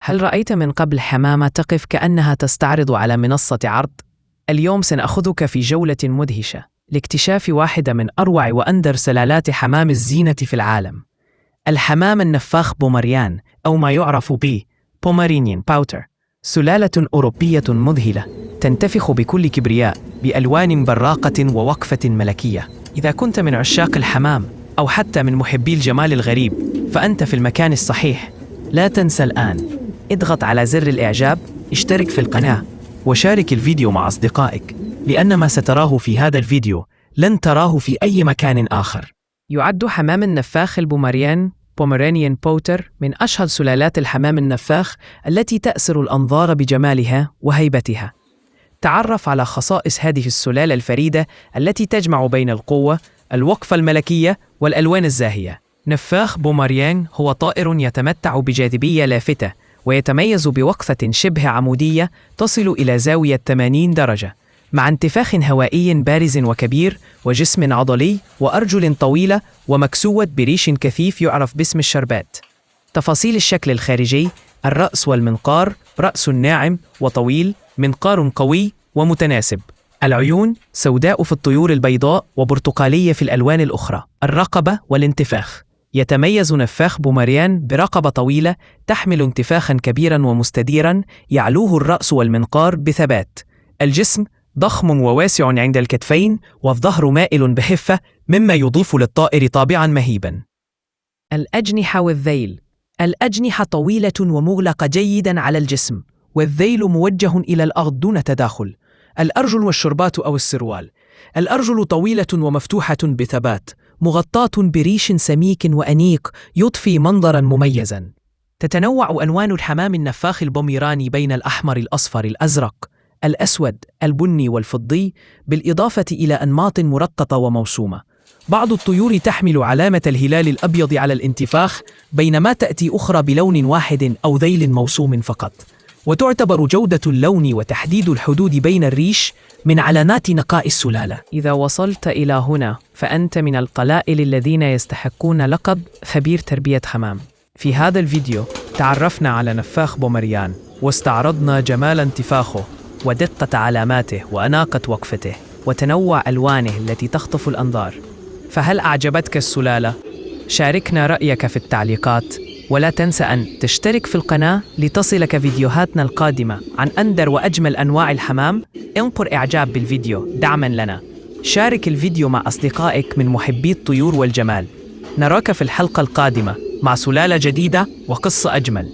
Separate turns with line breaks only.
هل رأيت من قبل حمامة تقف كأنها تستعرض على منصة عرض؟ اليوم سنأخذك في جولة مدهشة لاكتشاف واحدة من أروع وأندر سلالات حمام الزينة في العالم. الحمام النفاخ بومريان، أو ما يعرف ب بومرينيان باوتر، سلالة أوروبية مذهلة تنتفخ بكل كبرياء بألوان براقة ووقفة ملكية. إذا كنت من عشاق الحمام أو حتى من محبي الجمال الغريب فأنت في المكان الصحيح. لا تنسى الآن اضغط على زر الإعجاب، اشترك في القناة وشارك الفيديو مع أصدقائك، لأن ما ستراه في هذا الفيديو لن تراه في أي مكان آخر. يعد حمام النفاخ البومريان بومرانيان بوتر من أشهر سلالات الحمام النفاخ التي تأسر الأنظار بجمالها وهيبتها. تعرف على خصائص هذه السلالة الفريدة التي تجمع بين القوة، الوقفة الملكية والألوان الزاهية. نفاخ بومريان هو طائر يتمتع بجاذبية لافتة، ويتميز بوقفة شبه عمودية تصل إلى زاوية 80 درجة، مع انتفاخ هوائي بارز وكبير، وجسم عضلي، وأرجل طويلة ومكسوة بريش كثيف يعرف باسم الشربات. تفاصيل الشكل الخارجي: الرأس والمنقار، رأس ناعم وطويل، منقار قوي ومتناسب. العيون سوداء في الطيور البيضاء وبرتقالية في الألوان الأخرى. الرقبة والانتفاخ: يتميز نفاخ بومريان برقبة طويلة تحمل انتفاخا كبيرا ومستديرا يعلوه الرأس والمنقار بثبات. الجسم ضخم وواسع عند الكتفين، والظهر مائل بخفة، مما يضيف للطائر طابعا مهيبا. الأجنحة والذيل: الأجنحة طويلة ومغلقة جيدا على الجسم، والذيل موجه إلى الأرض دون تداخل. الأرجل والشربات أو السروال: الأرجل طويلة ومفتوحة بثبات، مغطاة بريش سميك وأنيق يضفي منظرا مميزا. تتنوع ألوان الحمام النفاخ البوميراني بين الأحمر، الأصفر، الأزرق، الأسود، البني والفضي، بالإضافة إلى أنماط مرقطة وموسومة. بعض الطيور تحمل علامة الهلال الأبيض على الانتفاخ، بينما تأتي أخرى بلون واحد أو ذيل موسوم فقط. وتعتبر جودة اللون وتحديد الحدود بين الريش من علامات نقاء السلالة. إذا وصلت إلى هنا فأنت من القلائل الذين يستحقون لقب خبير تربية حمام. في هذا الفيديو تعرفنا على نفاخ بومريان، واستعرضنا جمال انتفاخه ودقة علاماته وأناقة وقفته وتنوع ألوانه التي تخطف الأنظار. فهل أعجبتك السلالة؟ شاركنا رأيك في التعليقات، ولا تنسى أن تشترك في القناة لتصلك فيديوهاتنا القادمة عن أندر وأجمل أنواع الحمام. انقر إعجاب بالفيديو دعما لنا. شارك الفيديو مع أصدقائك من محبي الطيور والجمال. نراك في الحلقة القادمة مع سلالة جديدة وقصة أجمل.